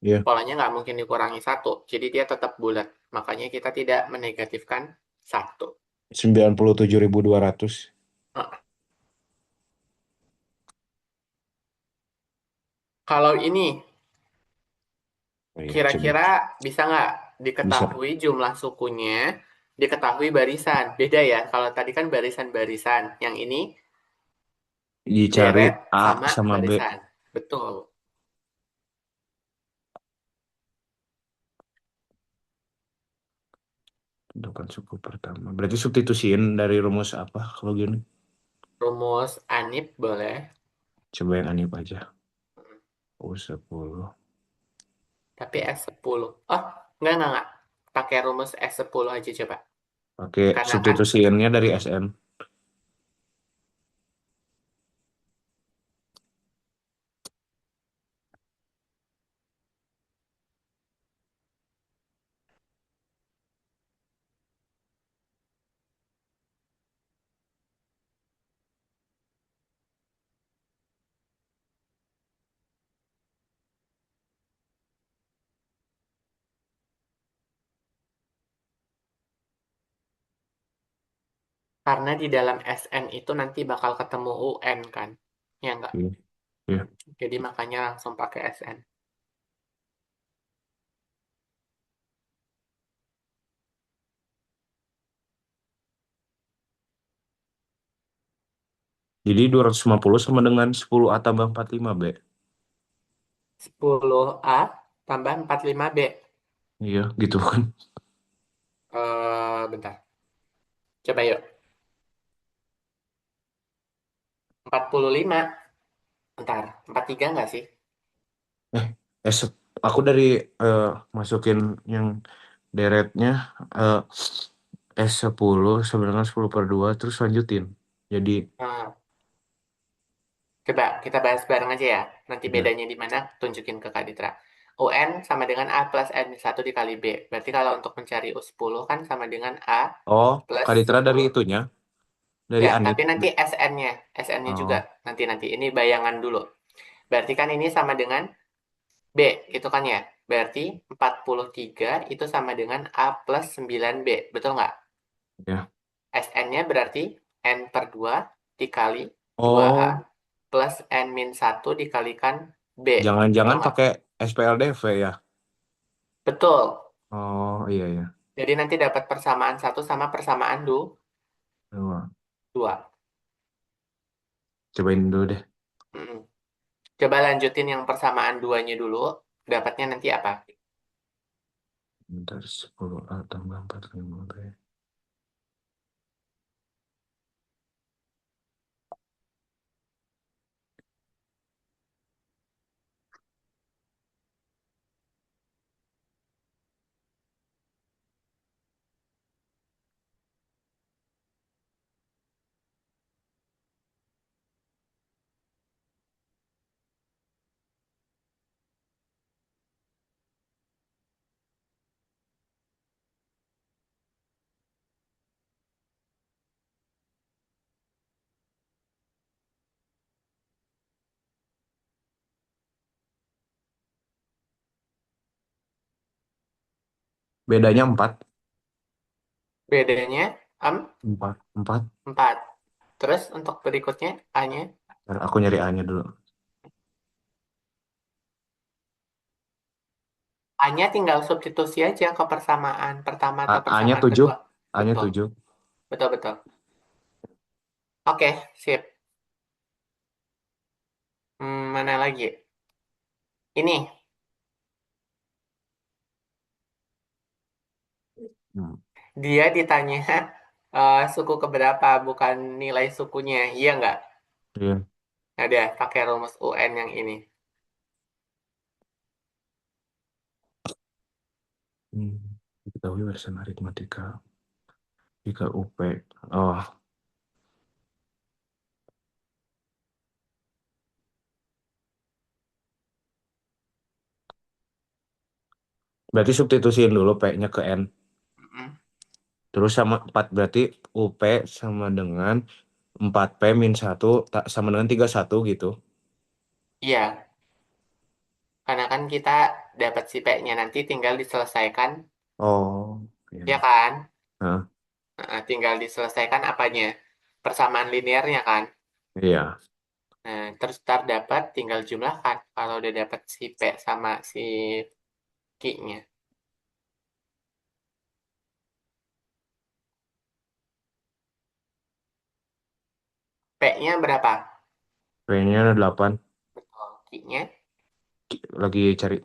Iya, Polanya nggak mungkin dikurangi satu. Jadi dia tetap bulat. Makanya kita tidak menegatifkan satu. 97.200. Nah, kalau ini Oh iya, coba. kira-kira bisa nggak Bisa diketahui jumlah sukunya, diketahui barisan. Beda ya, kalau tadi kan barisan-barisan. Yang ini dicari deret A sama sama B. barisan. Betul. Tentukan suku pertama. Berarti substitusiin dari rumus apa kalau gini? Rumus Anip boleh. Coba yang aneh aja. U10. Tapi S10. Oh, enggak. Pakai rumus S10 aja coba. Pakai Karena kan substitusiinnya dari SN. di dalam SN itu nanti bakal ketemu UN kan. Ya enggak? Iya. Iya. Jadi makanya langsung pakai SN. Jadi 250 sama dengan 10A tambah 45 B. 10A tambah 45B. Iya, gitu kan. Bentar. Coba yuk. 45. Bentar. 43 enggak sih? Eh, S aku dari eh, masukin yang deretnya eh, S10 sama dengan 10 per 2 terus lanjutin. Jadi Nah, coba kita bahas bareng aja ya. Nanti ya. bedanya di mana? Tunjukin ke Kak Ditra. UN sama dengan A plus N1 dikali B. Berarti kalau untuk mencari U10 kan sama dengan A Oh, plus Kaditra dari 10. itunya, dari Ya, Anit. tapi nanti SN-nya juga. Oh, Nanti. Ini bayangan dulu. Berarti kan ini sama dengan B, itu kan ya. Berarti 43 itu sama dengan A plus 9B. Betul nggak? ya. SN-nya berarti N per 2 dikali 2A Oh, plus N min 1 dikalikan B. Betul jangan-jangan nggak? pakai SPLDV ya. Betul. Oh, iya ya. Jadi nanti dapat persamaan satu sama persamaan Coba, 2. cobain dulu deh. Mm. Coba lanjutin yang persamaan duanya dulu. Dapatnya nanti apa? Bentar, 10A tambah 45B. Bedanya 4. Bedanya 4. 4. 4. Terus untuk berikutnya A-nya? Ntar aku nyari A-nya dulu. A-nya tinggal substitusi aja ke persamaan pertama atau A-nya persamaan 7. kedua. A-nya Betul, 7. betul, betul. Oke, sip. Mana lagi? Ini, Hmm. dia ditanya suku keberapa, bukan nilai sukunya. Iya nggak? Iya. Ada pakai rumus UN yang ini. Hmm. Diketahui warisan aritmatika jika UP. Oh, berarti substitusiin dulu P-nya ke N. Mm-mm. Terus sama 4 berarti UP sama dengan 4P min 1 sama dengan 31 gitu. Iya, karena kan kita dapat si P-nya nanti tinggal diselesaikan, Oh, ya iya. kan? Hah? Tinggal diselesaikan apanya? Persamaan linearnya kan? Iya. Nah, terus ntar dapat tinggal jumlahkan kalau udah dapat si P sama si Q-nya. P-nya berapa? P-nya ada 8. Betul. Q-nya Lagi cari.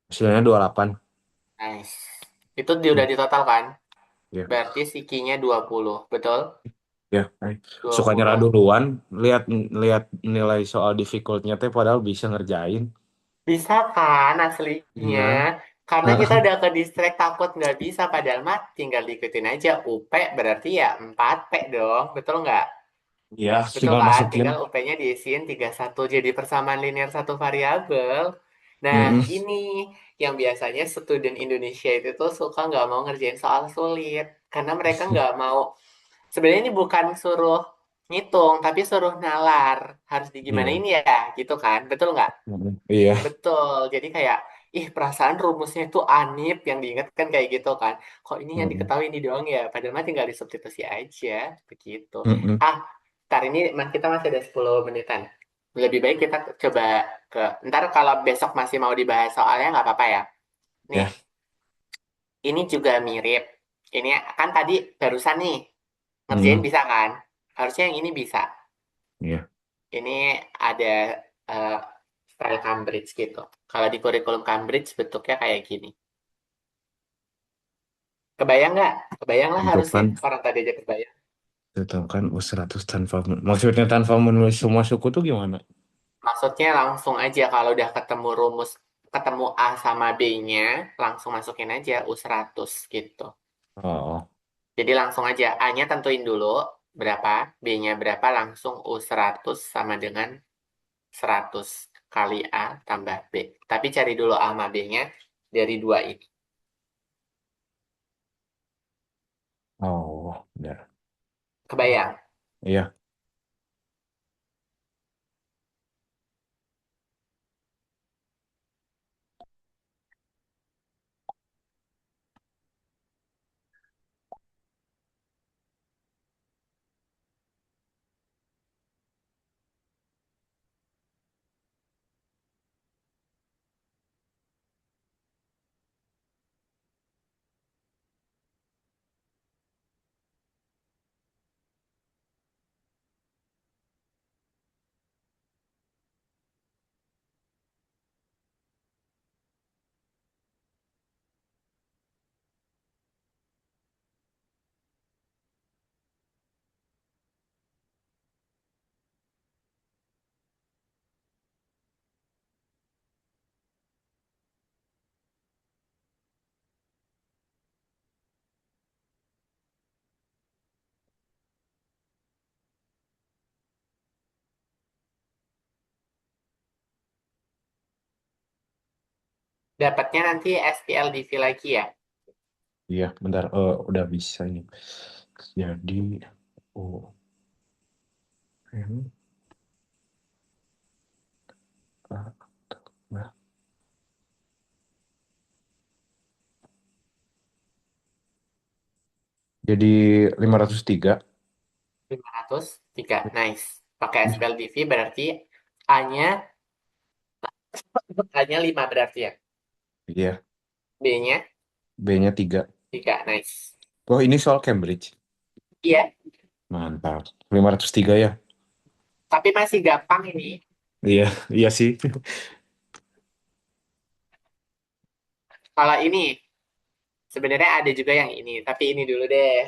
Hasilnya 28. nice. Itu dia Hmm. udah ditotal kan? Ya. Berarti si Q-nya 20. Betul? Ya. Dua Suka nyerah puluh. duluan. Lihat lihat nilai soal difficultnya teh padahal bisa ngerjain. Bisa kan aslinya? Iya. Karena kita udah ke distract takut nggak bisa. Padahal mah tinggal diikutin aja. UP berarti ya 4P dong. Betul nggak? Iya, Betul tinggal kan? masukin. Tinggal UP-nya diisiin 31 jadi persamaan linear satu variabel. Nah, Mm-mm. ini yang biasanya student Indonesia itu tuh suka nggak mau ngerjain soal sulit. Karena mereka nggak mau. Sebenarnya ini bukan suruh ngitung, tapi suruh nalar. Harus Iya. digimanain ya, gitu kan? Betul nggak? Mm-mm. Iya. Betul. Jadi kayak, ih perasaan rumusnya itu anip yang diingatkan kayak gitu kan. Kok ini yang Mm-mm. diketahui ini doang ya? Padahal mah tinggal disubstitusi aja. Begitu. Mm-mm. Ah, ntar ini kita masih ada 10 menitan. Lebih baik kita coba ke... Ntar kalau besok masih mau dibahas soalnya nggak apa-apa ya. Nih, Ya. ini juga mirip. Ini kan tadi barusan nih, ngerjain Mm-mm. bisa kan? Harusnya yang ini bisa. Iya. Ini ada eh, style Cambridge gitu. Kalau di kurikulum Cambridge bentuknya kayak gini. Kebayang nggak? Kebayang lah harusnya. Tentukan Orang tadi aja kebayang. tentukan U100 tanpa maksudnya tanpa menulis semua suku tuh gimana? Maksudnya langsung aja kalau udah ketemu rumus, ketemu A sama B-nya, langsung masukin aja U100 gitu. Oh, Jadi langsung aja A-nya tentuin dulu berapa, B-nya berapa, langsung U100 sama dengan 100 kali A tambah B. Tapi cari dulu A sama B-nya dari dua ini. oh, ya. Kebayang? Iya, Dapatnya nanti SPLDV lagi ya. Iya, bentar. Udah bisa ini. Jadi, oh, M, A, nah, jadi 503. 503. Nice. Pakai SPLDV berarti A-nya A-nya 5 berarti ya. Iya, B-nya B-nya 3. 3. Nice. Oh, ini soal Cambridge. Iya, Mantap. 503 ya? tapi masih gampang ini. Iya, iya sih. Kalau ini sebenarnya ada juga yang ini, tapi ini dulu deh.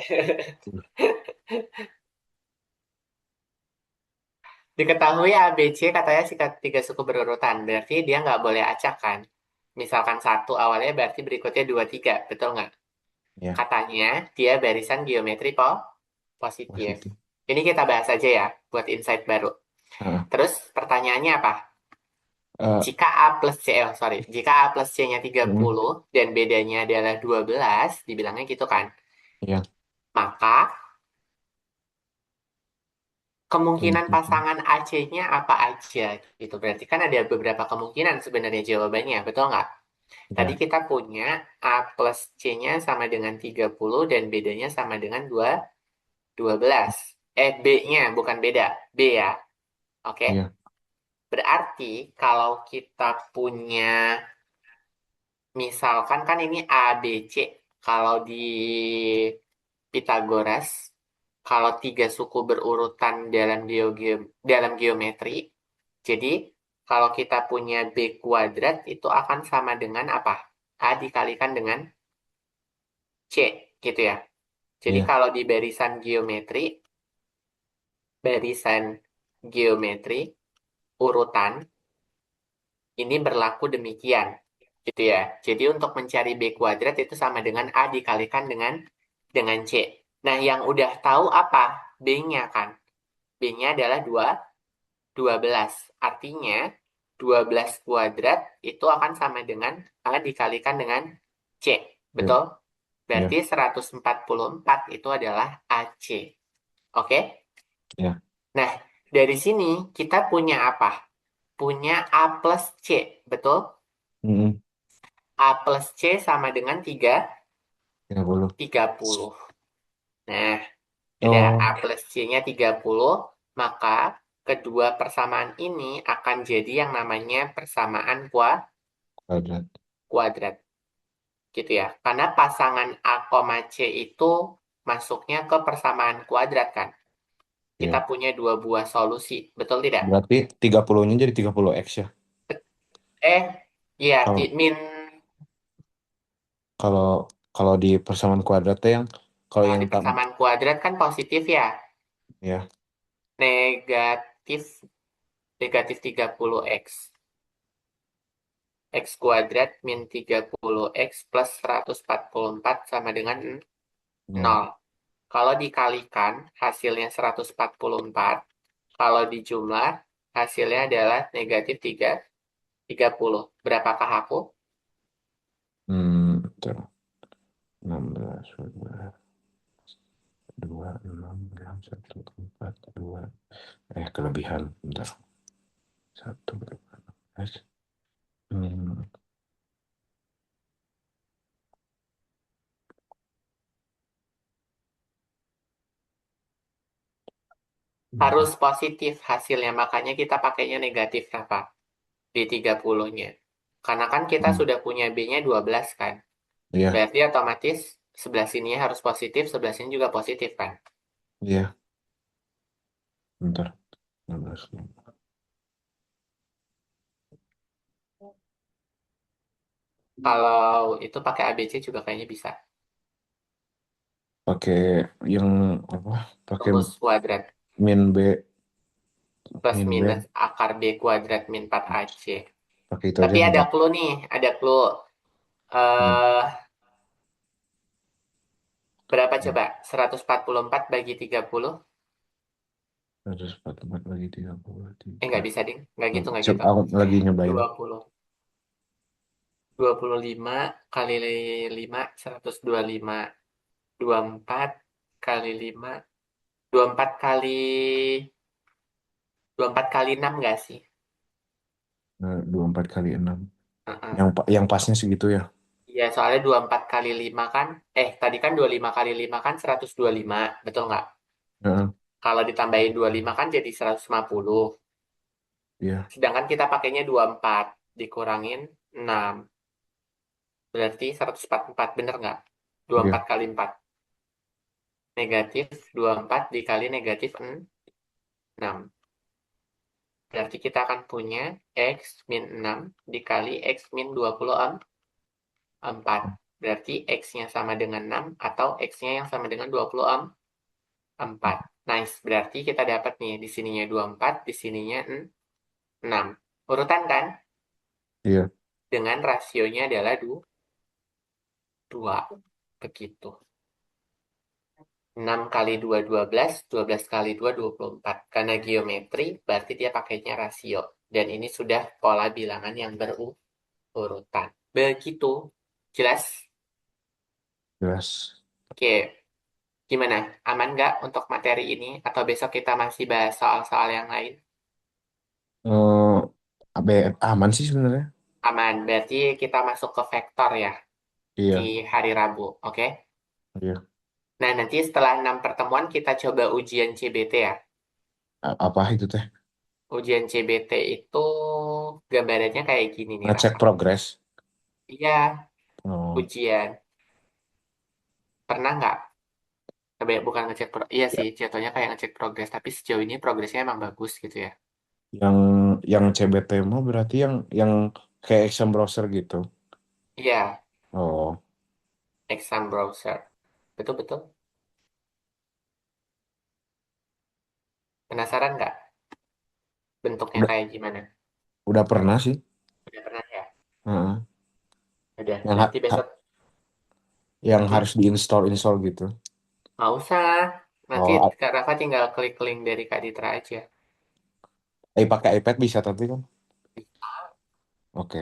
Diketahui ABC katanya sih tiga suku berurutan, berarti dia nggak boleh acak kan? Misalkan satu awalnya berarti berikutnya dua tiga, betul nggak? Ya, Katanya dia barisan geometri positif. positif. Ini kita bahas aja ya, buat insight baru. Ah, Terus pertanyaannya apa? eh, Jika A plus C, oh sorry, jika A plus C-nya mm, 30 dan bedanya adalah 12, dibilangnya gitu kan? ya, Maka kemungkinan kemungkinan. pasangan AC-nya apa aja gitu. Berarti kan ada beberapa kemungkinan sebenarnya jawabannya, betul nggak? Tadi Ya, kita punya A plus C-nya sama dengan 30 dan bedanya sama dengan 12. B-nya bukan beda, B ya. Oke. ya, Berarti kalau kita punya, misalkan kan ini A, B, C. Kalau di Pitagoras, kalau tiga suku berurutan dalam geometri, jadi kalau kita punya B kuadrat itu akan sama dengan apa? A dikalikan dengan C, gitu ya. Jadi ya, kalau di barisan geometri urutan ini berlaku demikian, gitu ya. Jadi untuk mencari B kuadrat itu sama dengan A dikalikan dengan C. Nah, yang udah tahu apa? B-nya kan. B-nya adalah 12. Artinya 12 kuadrat itu akan sama dengan A dikalikan dengan C. ya, Betul? Berarti ya, 144 itu adalah AC. Oke? ya. Nah, dari sini kita punya apa? Punya A plus C. Betul? Mm, A plus C sama dengan 30. 30. Nah, ada A Oh, plus C-nya 30, maka kedua persamaan ini akan jadi yang namanya persamaan kuadrat. kuadrat. Gitu ya. Karena pasangan A, C itu masuknya ke persamaan kuadrat kan. Kita Ya. punya dua buah solusi. Betul tidak? Berarti 30-nya jadi 30x ya. Eh, iya, Kalau min kalau kalau di persamaan kuadratnya yang kalau kalau yang di tam persamaan kuadrat kan positif ya. ya, Negatif negatif 30x. X kuadrat min 30x plus 144 sama dengan ya. 0. Kalau dikalikan, hasilnya 144. Kalau dijumlah, hasilnya adalah negatif 30. Berapakah aku? Betul. 16, 2, 6, 6, 1, 4, 2. Kelebihan. Bentar. 1, 12. Hmm, Harus bentar. positif hasilnya, makanya kita pakainya negatif apa? Di 30-nya. Karena kan kita Hmm, sudah punya B-nya 12 kan. Iya, Berarti otomatis sebelah sini harus positif, sebelah sini juga positif kan. iya. Bentar. 16. Kalau itu pakai ABC juga kayaknya bisa. Pakai yang apa? Pakai Rumus kuadrat min B, plus min minus B. akar B kuadrat min 4AC. Pakai itu aja Tapi ada bentar. clue nih, ada clue. Hmm. eh Berapa coba? 144 bagi 30? 144 bagi Nggak 33. bisa, Ding. Nggak gitu, nggak Coba gitu. aku lagi nyobain. 20. 25 kali 5, 125. 24 kali 5, 24 kali 6 nggak sih? 24 kali 6. Heeh. Yang pasnya segitu ya. Iya, soalnya 24 kali 5 kan, tadi kan 25 kali 5 kan 125, betul nggak? Heeh, Kalau ditambahin 25 kan jadi 150. iya, Sedangkan kita pakainya 24, dikurangin 6. Berarti 144, bener nggak? Dua puluh iya. empat kali 4. Negatif 24 dikali negatif 6. Berarti kita akan punya X min 6 dikali X min 24. Berarti X-nya sama dengan 6 atau X-nya yang sama dengan 24. Nice. Berarti kita dapat nih di sininya 24, di sininya 6. Urutan kan? Iya. Dengan rasionya adalah 2. Begitu. 6 kali 2, 12. 12 kali 2, 24. Karena geometri, berarti dia pakainya rasio. Dan ini sudah pola bilangan yang berurutan. Begitu. Jelas? Jelas. Oke. Gimana? Aman nggak untuk materi ini? Atau besok kita masih bahas soal-soal yang lain? eh Aman sih sebenarnya. Aman. Berarti kita masuk ke vektor ya di Iya, hari Rabu. Oke? iya. Nah, nanti setelah 6 pertemuan kita coba ujian CBT ya. Apa itu teh? Ujian CBT itu gambarannya kayak gini nih, Ngecek Rafa. progres. Iya, Oh, ujian. Pernah nggak? Bukan ngecek iya ya. sih, jatuhnya kayak ngecek progres. Tapi sejauh ini progresnya emang bagus gitu ya. Yang CBT mah berarti yang kayak exam browser gitu. Iya, Oh, exam browser. Betul-betul. Penasaran nggak bentuknya udah kayak gimana? udah pernah sih. Udah pernah ya? Heeh. Udah, Yang berarti besok. yang Hmm? harus diinstall install gitu. Nggak usah. Nanti Oh, Kak Rafa tinggal klik link dari Kak Ditra aja. pakai iPad bisa tapi kan. Oke.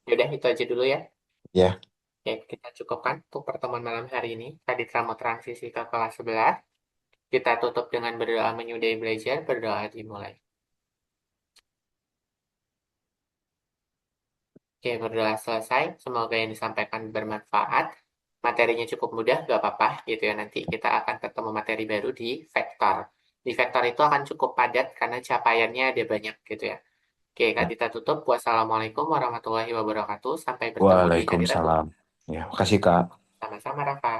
Yaudah, itu aja dulu ya. Ya, Oke, kita cukupkan untuk pertemuan malam hari ini. Kak Ditra mau transisi ke kelas 11. Kita tutup dengan berdoa menyudahi belajar, berdoa dimulai. Oke, berdoa selesai. Semoga yang disampaikan bermanfaat. Materinya cukup mudah, gak apa-apa gitu ya. Nanti kita akan ketemu materi baru di vektor. Di vektor itu akan cukup padat karena capaiannya ada banyak gitu ya. Oke, Kak ya. Dita tutup. Wassalamualaikum warahmatullahi wabarakatuh. Sampai bertemu di hari Rabu. Waalaikumsalam. Ya, makasih Kak. Sama-sama, Rafa.